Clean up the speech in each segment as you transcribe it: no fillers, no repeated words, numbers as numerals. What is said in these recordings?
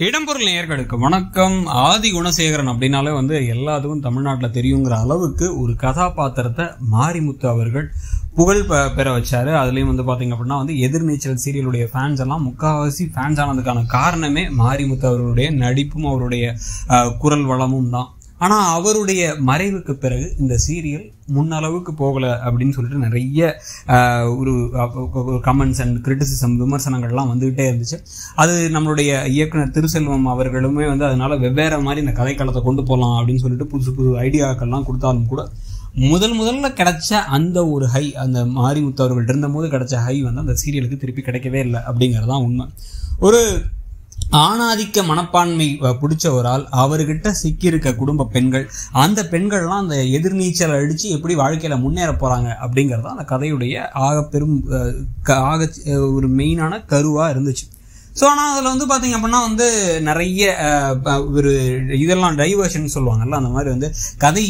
இடம்பொருள் நேயர்களுக்கு வணக்கம். ஆதி குணசேகரன் அப்படின்னாலே எல்லாத்துக்கும் தமிழ்நாட்டில் தெரியுங்கிற அளவுக்கு ஒரு கதாபாத்திரத்தை மாரிமுத்து அவர்கள் புகழ் பெற வச்சாரு. அதுலேயும் பார்த்தீங்க அப்படின்னா எதிர்நீச்சல் சீரியலுடைய ஃபேன்ஸ் எல்லாம் முக்கால்வாசி ஃபேன்ஸ் ஆனதுக்கான காரணமே மாரிமுத்து அவர்களுடைய நடிப்பும் அவருடைய குரல் வளமும் தான். ஆனால் அவருடைய மறைவுக்கு பிறகு இந்த சீரியல் முன்னளவுக்கு போகலை அப்படின்னு சொல்லிட்டு நிறைய ஒரு கமெண்ட்ஸ் அண்ட் கிரிட்டிசிசம் விமர்சனங்கள்லாம் வந்துகிட்டே இருந்துச்சு. அது நம்மளுடைய இயக்குனர் திருசெல்வம் அவர்களுமே அதனால வெவ்வேறு மாதிரி இந்த கதைக்களத்தை கொண்டு போகலாம் அப்படின்னு சொல்லிட்டு புதுசு புது ஐடியாக்கள்லாம் கொடுத்தாலும் கூட முதல்ல கிடைச்ச அந்த ஒரு ஹை, அந்த மாரிமுத்து அவர்கள் இருந்தபோது கிடைச்ச ஹை அந்த சீரியலுக்கு திருப்பி கிடைக்கவே இல்லை அப்படிங்கிறதான் உண்மை. ஒரு ஆணாதிக்க மனப்பான்மை பிடிச்ச ஒரு ஆள், அவர்கிட்ட சிக்கியிருக்க குடும்ப பெண்கள், அந்த பெண்கள்லாம் அந்த எதிர்நீச்சல் அடித்து எப்படி வாழ்க்கையில் முன்னேற போகிறாங்க அப்படிங்கிறது அந்த கதையுடைய ஒரு மெயினான கருவாக இருந்துச்சு. ஸோ ஆனால் அதில் பார்த்தீங்க அப்படின்னா நிறைய ஒரு இதெல்லாம் டைவர்ஷன் சொல்லுவாங்கல்ல, அந்த மாதிரி கதை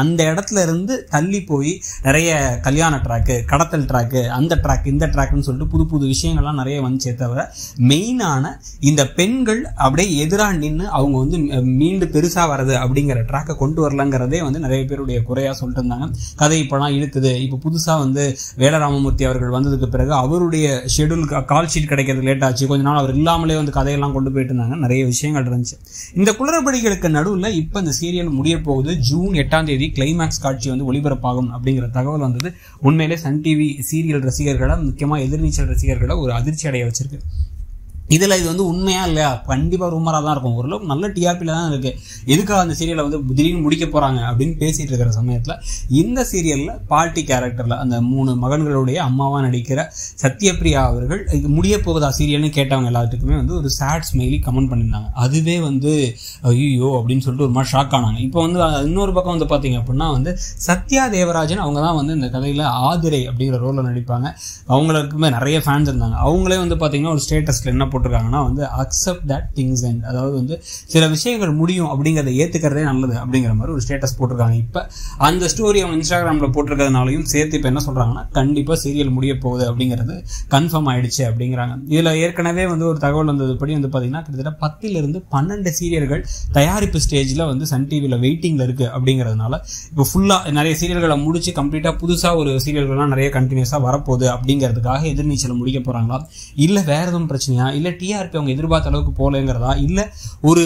அந்த இடத்துல இருந்து தள்ளி போய் நிறைய கல்யாண ட்ராக்கு, கடத்தல் ட்ராக்கு, அந்த ட்ராக் இந்த ட்ராக்குன்னு சொல்லிட்டு புது புது விஷயங்கள்லாம் நிறைய வந்துச்சே தவிர மெயினான இந்த பெண்கள் அப்படியே எதிராக நின்று அவங்க மீண்டு பெருசாக வர்றது அப்படிங்கிற ட்ராக்கை கொண்டு வரலங்கிறதே நிறைய பேருடைய குறையாக சொல்லிட்டு இருந்தாங்க. கதை இப்போலாம் இழுக்குது. இப்போ புதுசாக வேலராமமூர்த்தி அவர்கள் வந்ததுக்கு பிறகு அவருடைய ஷெடியூல் கால் ஷீட் கிடைக்கிறது லேட் ஆச்சு. கொஞ்ச நாள் அவர் இல்லாமலே கதையெல்லாம் கொண்டு போயிட்டு இருந்தாங்க. நிறைய விஷயங்கள் இருந்துச்சு. இந்த குளறுபடிகளுக்கு நடுவில் இப்போ இந்த சீரியல் முடிய போகுது. ஜூன் 8ஆம் தேதி கிளைமேக்ஸ் காட்சி ஒளிபரப்பாகும் அப்படிங்கிற தகவல் வந்தது. உண்மையிலே சன் டிவி சீரியல் ரசிகர்களை, முக்கியமாக எதிர்நீச்சல் ரசிகர்களை ஒரு அதிர்ச்சி அடைய வச்சிருக்கு. இதில் இது உண்மையா இல்லையா? கண்டிப்பாக ரூமராக தான் இருக்கும். ஓரளவுக்கு நல்ல டிஆர்பியில் தான் இருக்குது. எதுக்காக அந்த சீரியலை திடீர்னு முடிக்க போகிறாங்க அப்படின்னு பேசிகிட்டு இருக்கிற சமயத்தில் இந்த சீரியலில் பால்டி கேரக்டரில் அந்த 3 மகன்களுடைய அம்மாவாக நடிக்கிற சத்யபிரியா அவர்கள் இது முடிய போகுதா சீரியல்னு கேட்டவங்க எல்லாத்துக்குமே ஒரு சேட் ஸ்மைலி கமெண்ட் பண்ணியிருந்தாங்க. அதுவே ஐயோ அப்படின்னு சொல்லிட்டு ஒரு மாதிரி ஷாக் ஆனாங்க. இப்போ இன்னொரு பக்கம் பார்த்தீங்க அப்படின்னா சத்யா தேவராஜன் அவங்க தான் இந்த கதையில் ஆதிரை அப்படிங்கிற ரோலில் நடிப்பாங்க. அவங்களுக்குமே நிறைய ஃபேன்ஸ் இருந்தாங்க. அவங்களே பார்த்தீங்கன்னா ஒரு ஸ்டேட்டஸில் என்ன போட்டிருக்காங்கன்னா அக்செப்ட் தட் திங்ஸ் எண்ட், அதாவது சில விஷயங்கள் முடியும் அப்படிங்கிறத ஏற்றுக்கிறதே நல்லது அப்படிங்கிற மாதிரி ஒரு ஸ்டேட்டஸ் போட்டிருக்காங்க. இப்போ அந்த ஸ்டோரி அவங்க இன்ஸ்டாகிராமில் போட்டிருக்கிறதுனாலையும் சேர்த்து இப்போ என்ன சொல்கிறாங்கன்னா கண்டிப்பாக சீரியல் முடிய போகுது அப்படிங்கிறது கன்ஃபார்ம் ஆயிடுச்சு அப்படிங்கிறாங்க. இதில் ஏற்கனவே ஒரு தகவல் வந்ததுபடி பார்த்தீங்கன்னா கிட்டத்தட்ட 10 to 12 சீரியல்கள் தயாரிப்பு ஸ்டேஜில் சன் டிவியில் வெயிட்டிங்கில் இருக்குது. அப்படிங்கிறதுனால இப்போ ஃபுல்லாக நிறைய சீரியல்களை முடிச்சு கம்ப்ளீட்டாக புதுசாக ஒரு சீரியல்கள்லாம் நிறைய கண்டினியூஸாக வரப்போகுது அப்படிங்கிறதுக்காக எதிர்நீச்சல் முடிக்க போகிறாங்களா, இல்லை வேறு எதுவும் பிரச்சனையா, இல்லை டிஆர்பி அவங்க எதிர்பார்த்த அளவுக்கு போகலைங்கிறதா, இல்லை ஒரு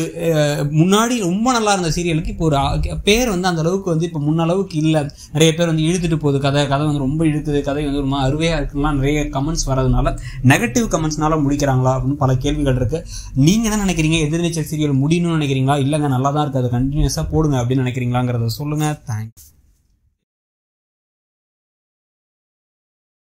முன்னாடி ரொம்ப நல்லா இருந்த சீரியலுக்கு இப்போ ஒரு பேர் அந்த அளவுக்கு இப்போ முன்னளவுக்கு இல்லை, நிறைய பேர் இழுத்துட்டு போகுது, கதை ரொம்ப இழுக்குது, கதை ரொம்ப அருமையாக இருக்குலாம் நிறைய கமெண்ட்ஸ் வரதுனால நெகட்டிவ் கமெண்ட்ஸ்னால முடிக்கிறாங்களா அப்படின்னு பல கேள்விகள் இருக்குது. நீங்கள் என்ன நினைக்கிறீங்க? எதிர்நீச்சல் சீரியல் முடியணும்னு நினைக்கிறீங்களா, இல்லைங்க நல்லா தான் இருக்குது, அதை கண்டினியூஸாக போடுங்க அப்படின்னு நினைக்கிறீங்களாங்கிறத சொல்லுங்கள். தேங்க்ஸ்.